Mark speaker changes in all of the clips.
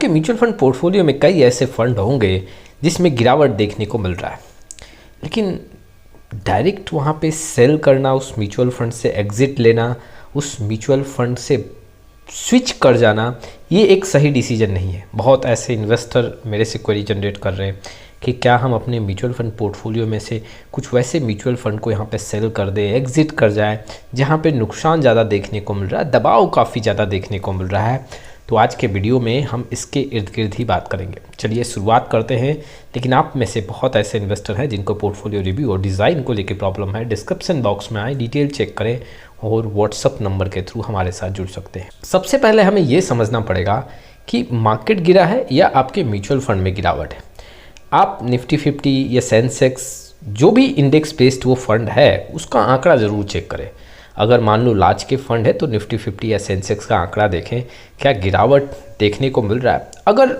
Speaker 1: आपके mutual fund portfolio में कई ऐसे फंड होंगे जिसमें गिरावट देखने को मिल रहा है, लेकिन डायरेक्ट वहाँ पे सेल करना, उस म्यूचुअल फंड से एग्ज़िट लेना, उस म्यूचुअल फंड से स्विच कर जाना, ये एक सही डिसीजन नहीं है। बहुत ऐसे इन्वेस्टर मेरे से क्वेरी जनरेट कर रहे हैं कि क्या हम अपने म्यूचुअल फंड पोर्टफोलियो में से कुछ वैसे म्यूचुअल फंड को यहाँ पे सेल कर दें, एग्ज़िट कर जाए, जहाँ पे नुकसान ज़्यादा देखने को मिल रहा है, दबाव काफ़ी ज़्यादा देखने को मिल रहा है। तो आज के वीडियो में हम इसके इर्द गिर्द ही बात करेंगे। चलिए शुरुआत करते हैं। लेकिन आप में से बहुत ऐसे इन्वेस्टर हैं जिनको पोर्टफोलियो रिव्यू और डिज़ाइन को लेकर प्रॉब्लम है। डिस्क्रिप्शन बॉक्स में आए, डिटेल चेक करें और व्हाट्सअप नंबर के थ्रू हमारे साथ जुड़ सकते हैं। सबसे पहले हमें ये समझना पड़ेगा कि मार्केट गिरा है या आपके म्यूचुअल फंड में गिरावट है। आप निफ्टी 50 या सेंसेक्स, जो भी इंडेक्स बेस्ड वो फंड है, उसका आंकड़ा ज़रूर चेक करें। अगर मान लो लार्ज के फंड है तो निफ्टी 50 या सेंसेक्स का आंकड़ा देखें, क्या गिरावट देखने को मिल रहा है। अगर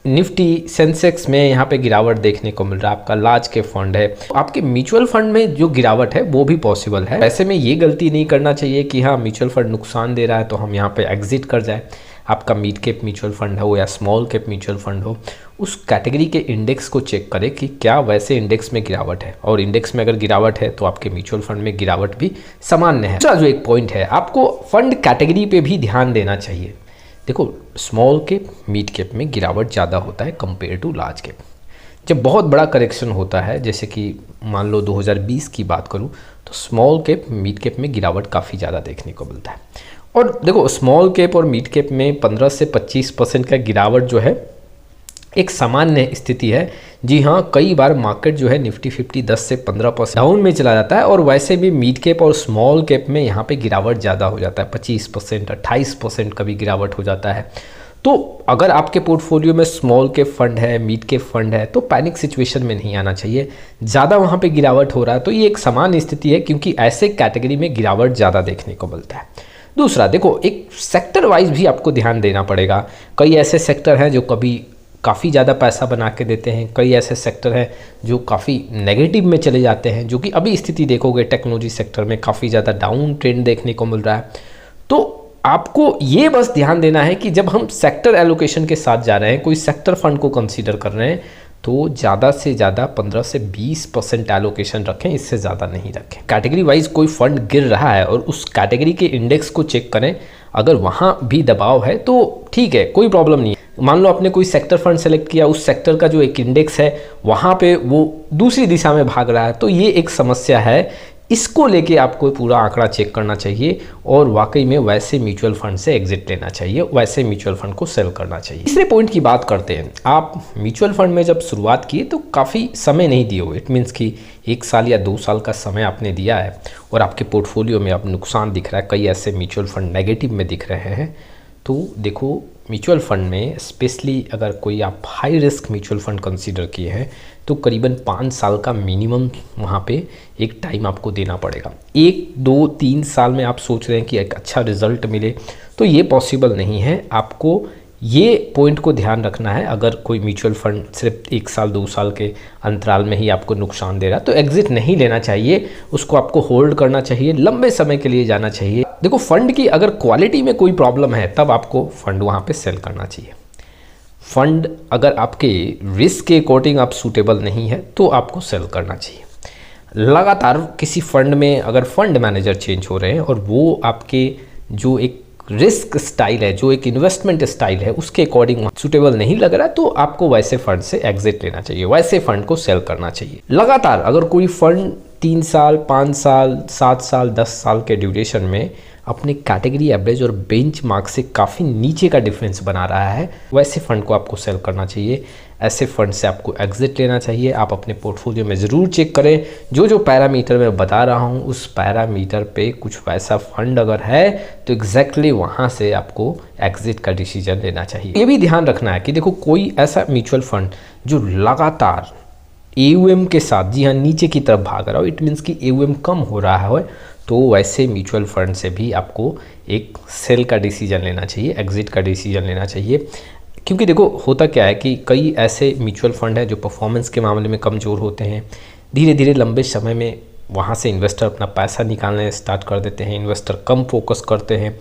Speaker 1: निफ्टी सेंसेक्स में यहाँ पे गिरावट देखने को मिल रहा है, आपका लार्ज के फंड है, तो आपके म्यूचुअल फंड में जो गिरावट है वो भी पॉसिबल है। ऐसे में ये गलती नहीं करना चाहिए कि हाँ म्यूचुअल फंड नुकसान दे रहा है तो हम यहाँ पे एग्जिट कर जाए। आपका मिड कैप म्यूचुअल फंड हो या स्मॉल कैप म्यूचुअल फंड हो, उस कैटेगरी के इंडेक्स को चेक करें कि क्या वैसे इंडेक्स में गिरावट है, और इंडेक्स में अगर गिरावट है तो आपके म्यूचुअल फंड में गिरावट भी सामान्य है। दूसरा जो एक पॉइंट है, आपको फंड कैटेगरी पे भी ध्यान देना चाहिए। देखो, स्मॉल कैप मिड कैप में गिरावट ज़्यादा होता है कंपेयर टू लार्ज कैप। जब बहुत बड़ा करेक्शन होता है, जैसे कि मान लो 2020 की बात करूँ, तो स्मॉल कैप मिड कैप में गिरावट काफ़ी ज़्यादा देखने को मिलता है। और देखो, स्मॉल कैप और मिड कैप में 15 से 25% का गिरावट जो है एक सामान्य स्थिति है। जी हाँ, कई बार मार्केट जो है निफ्टी 50 10 से 15% डाउन में चला जाता है, और वैसे भी मिड कैप और स्मॉल कैप में यहाँ पे गिरावट ज़्यादा हो जाता है। 25%, 28% का भी गिरावट हो जाता है। तो अगर आपके पोर्टफोलियो में स्मॉल कैप फंड है, मिड कैप फंड है, तो पैनिक सिचुएशन में नहीं आना चाहिए। ज़्यादा वहाँ पे गिरावट हो रहा है तो ये एक सामान्य स्थिति है, क्योंकि ऐसे कैटेगरी में गिरावट ज़्यादा देखने को मिलता है। दूसरा, देखो, एक सेक्टर वाइज भी आपको ध्यान देना पड़ेगा। कई ऐसे सेक्टर हैं जो कभी काफ़ी ज़्यादा पैसा बना के देते हैं, कई ऐसे सेक्टर हैं जो काफ़ी नेगेटिव में चले जाते हैं, जो कि अभी स्थिति देखोगे टेक्नोलॉजी सेक्टर में काफ़ी ज़्यादा डाउन ट्रेंड देखने को मिल रहा है। तो आपको ये बस ध्यान देना है कि जब हम सेक्टर एलोकेशन के साथ जा रहे हैं, कोई सेक्टर फंड को कंसीडर कर रहे हैं, तो ज़्यादा से ज़्यादा 15 से 20% एलोकेशन रखें, इससे ज़्यादा नहीं रखें। कैटेगरी वाइज कोई फंड गिर रहा है और उस कैटेगरी के इंडेक्स को चेक करें, अगर वहाँ भी दबाव है तो ठीक है, कोई प्रॉब्लम नहीं है। मान लो आपने कोई सेक्टर फंड सेलेक्ट किया, उस सेक्टर का जो एक इंडेक्स है वहाँ पे वो दूसरी दिशा में भाग रहा है, तो ये एक समस्या है। इसको लेके आपको पूरा आंकड़ा चेक करना चाहिए और वाकई में वैसे म्यूचुअल फंड से एग्जिट लेना चाहिए, वैसे म्यूचुअल फंड को सेल करना चाहिए। तीसरे पॉइंट की बात करते हैं। आप म्यूचुअल फंड में जब शुरुआत किए तो काफ़ी समय नहीं दिए हो, इट मीन्स कि 1 साल या 2 साल का समय आपने दिया है और आपके पोर्टफोलियो में अब नुकसान दिख रहा है, कई ऐसे म्यूचुअल फंड नेगेटिव में दिख रहे हैं। तो देखो, म्यूचुअल फंड में स्पेशली अगर कोई आप high risk mutual fund consider किए हैं तो करीबन 5 साल का मिनिमम वहाँ पे एक टाइम आपको देना पड़ेगा। 1, 2, 3 साल में आप सोच रहे हैं कि एक अच्छा रिजल्ट मिले, तो ये पॉसिबल नहीं है। आपको ये पॉइंट को ध्यान रखना है। अगर कोई म्यूचुअल फंड सिर्फ 1 साल 2 साल के अंतराल में ही आपको नुकसान दे रहा है तो एग्जिट नहीं लेना चाहिए, उसको आपको होल्ड करना चाहिए, लंबे समय के लिए जाना चाहिए। देखो, फंड की अगर क्वालिटी में कोई प्रॉब्लम है तब आपको फंड वहाँ पे सेल करना चाहिए। फंड अगर आपके रिस्क के अकॉर्डिंग आप सूटेबल नहीं है तो आपको सेल करना चाहिए। लगातार किसी फंड में अगर फंड मैनेजर चेंज हो रहे हैं और वो आपके जो एक रिस्क स्टाइल है, जो एक इन्वेस्टमेंट स्टाइल है, उसके अकॉर्डिंग सूटेबल नहीं लग रहा है तो आपको वैसे फंड से एग्जिट लेना चाहिए, वैसे फंड को सेल करना चाहिए। लगातार अगर कोई फंड 3 साल, 5 साल, 7 साल, 10 साल के ड्यूरेशन में अपने कैटेगरी एवरेज और बेंच मार्क से काफ़ी नीचे का डिफरेंस बना रहा है, वैसे फंड को आपको सेल करना चाहिए। ऐसे फंड से आपको एग्जिट लेना चाहिए। आप अपने पोर्टफोलियो में ज़रूर चेक करें, जो पैरामीटर मैं बता रहा हूँ उस पैरामीटर पे कुछ वैसा फंड अगर है तो एग्जैक्टली वहाँ से आपको एग्जिट का डिसीजन लेना चाहिए। ये भी ध्यान रखना है कि देखो, कोई ऐसा म्यूचुअल फंड जो लगातार AUM के साथ, जी हाँ, नीचे की तरफ भाग रहा हो, इट मीन्स कि AUM कम हो रहा है, तो वैसे म्यूचुअल फंड से भी आपको एक सेल का डिसीजन लेना चाहिए, एग्जिट का डिसीजन लेना चाहिए। क्योंकि देखो, होता क्या है कि कई ऐसे म्यूचुअल फंड हैं जो परफॉर्मेंस के मामले में कमज़ोर होते हैं। धीरे धीरे लंबे समय में वहाँ से इन्वेस्टर अपना पैसा निकालने स्टार्ट कर देते हैं, इन्वेस्टर कम फोकस करते हैं।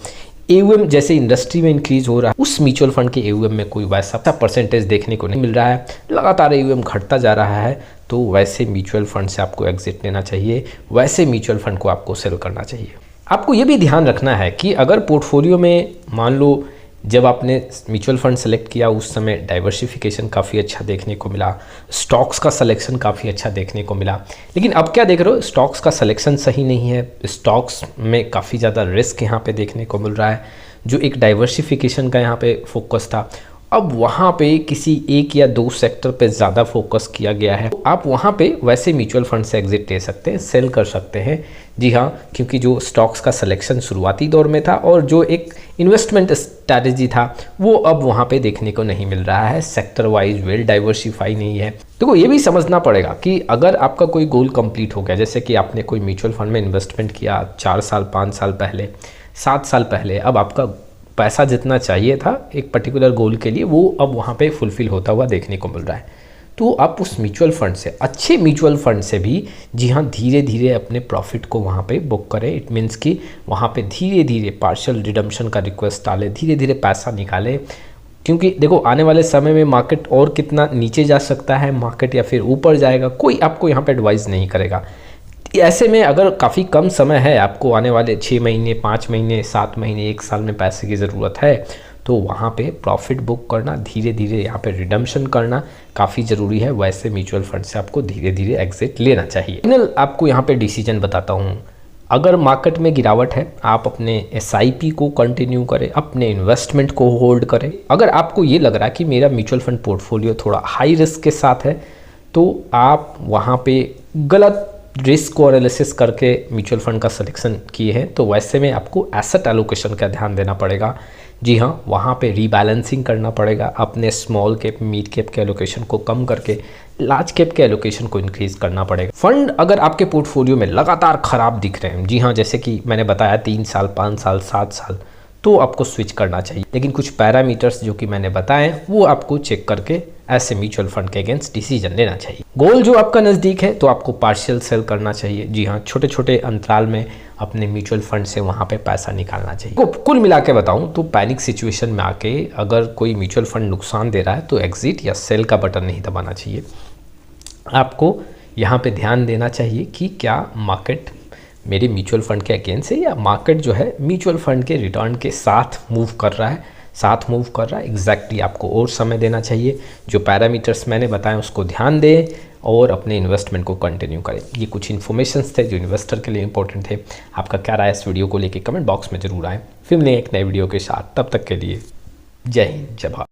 Speaker 1: AUM जैसे इंडस्ट्री में इंक्रीज हो रहा है, उस म्यूचुअल फंड के AUM में कोई वैसा परसेंटेज देखने को नहीं मिल रहा है, लगातार AUM घटता जा रहा है, तो वैसे म्यूचुअल फंड से आपको एग्जिट लेना चाहिए, वैसे म्यूचुअल फंड को आपको सेल करना चाहिए। आपको ये भी ध्यान रखना है कि अगर पोर्टफोलियो में मान लो जब आपने म्यूचुअल फंड सेलेक्ट किया उस समय डाइवर्सिफिकेशन काफ़ी अच्छा देखने को मिला, स्टॉक्स का सिलेक्शन काफ़ी अच्छा देखने को मिला, लेकिन अब क्या देख रहे हो, स्टॉक्स का सिलेक्शन सही नहीं है, स्टॉक्स में काफ़ी ज़्यादा रिस्क यहाँ पे देखने को मिल रहा है, जो एक डाइवर्सिफिकेशन का यहाँ पे फोकस था अब वहाँ पे किसी एक या दो सेक्टर पे ज़्यादा फोकस किया गया है। आप वहाँ पे वैसे म्यूचुअल फंड से एग्जिट ले सकते हैं, सेल कर सकते हैं। जी हाँ, क्योंकि जो स्टॉक्स का सिलेक्शन शुरुआती दौर में था और जो एक इन्वेस्टमेंट स्ट्रैटेजी था वो अब वहाँ पे देखने को नहीं मिल रहा है, सेक्टर वाइज वेल डाइवर्सिफाई नहीं है। देखो ये भी समझना पड़ेगा कि अगर आपका कोई गोल कंप्लीट हो गया, जैसे कि आपने कोई म्यूचुअल फंड में इन्वेस्टमेंट किया 4 साल 5 साल पहले 7 साल पहले, अब आपका पैसा जितना चाहिए था एक पर्टिकुलर गोल के लिए वो अब वहाँ पे फुलफ़िल होता हुआ देखने को मिल रहा है, तो आप उस म्यूचुअल फंड से, अच्छे म्यूचुअल फंड से भी जी हाँ धीरे धीरे अपने प्रॉफिट को वहाँ पे बुक करें। इट मीन्स कि वहाँ पे धीरे धीरे पार्शियल रिडम्पशन का रिक्वेस्ट डालें, धीरे धीरे पैसा निकालें, क्योंकि देखो आने वाले समय में मार्केट और कितना नीचे जा सकता है, मार्केट या फिर ऊपर जाएगा, कोई आपको यहाँ पे एडवाइस नहीं करेगा। ऐसे में अगर काफ़ी कम समय है, आपको आने वाले 6 महीने 5 महीने 7 महीने 1 साल में पैसे की ज़रूरत है, तो वहाँ पे प्रॉफिट बुक करना, धीरे धीरे यहाँ पे रिडम्पशन करना काफ़ी ज़रूरी है। वैसे म्यूचुअल फंड से आपको धीरे धीरे एग्जिट लेना चाहिए। फाइनल आपको यहाँ पे डिसीजन बताता हूँ, अगर मार्केट में गिरावट है आप अपने SIP को कंटिन्यू करें, अपने इन्वेस्टमेंट को होल्ड करें। अगर आपको ये लग रहा है कि मेरा म्यूचुअल फंड पोर्टफोलियो थोड़ा हाई रिस्क के साथ है, तो आप वहाँ पे गलत रिस्क को एनालिसिस करके म्यूचुअल फंड का सिलेक्शन किए हैं, तो वैसे में आपको एसेट एलोकेशन का ध्यान देना पड़ेगा। जी हाँ, वहाँ पे रीबैलेंसिंग करना पड़ेगा, अपने स्मॉल कैप मिड कैप के एलोकेशन को कम करके लार्ज कैप के एलोकेशन को इंक्रीज करना पड़ेगा। फंड अगर आपके पोर्टफोलियो में लगातार खराब दिख रहे हैं, जी हाँ जैसे कि मैंने बताया 3 साल 5 साल 7 साल, तो आपको स्विच करना चाहिए। लेकिन कुछ पैरामीटर्स जो कि मैंने बताए वो आपको चेक करके ऐसे म्यूचुअल फंड के अगेंस्ट डिसीजन लेना चाहिए। गोल जो आपका नज़दीक है तो आपको पार्शियल सेल करना चाहिए। जी हाँ, छोटे छोटे अंतराल में अपने म्यूचुअल फंड से वहाँ पे पैसा निकालना चाहिए। कुल मिला के बताऊँ तो पैनिक सिचुएशन में आके अगर कोई म्यूचुअल फंड नुकसान दे रहा है तो एग्जिट या सेल का बटन नहीं दबाना चाहिए। आपको यहाँ पे ध्यान देना चाहिए कि क्या मार्केट मेरे म्यूचुअल फंड के अगेंस्ट है या मार्केट जो है म्यूचुअल फंड के रिटर्न के साथ मूव कर रहा है, एग्जैक्टली आपको और समय देना चाहिए। जो पैरामीटर्स मैंने बताए उसको ध्यान दें और अपने इन्वेस्टमेंट को कंटिन्यू करें। ये कुछ इन्फॉर्मेशंस थे जो इन्वेस्टर के लिए इंपॉर्टेंट थे। आपका क्या राय इस वीडियो को लेके कमेंट बॉक्स में जरूर आए। फिर मिलेंगे एक नए वीडियो के साथ, तब तक के लिए जय हिंद जय भारत।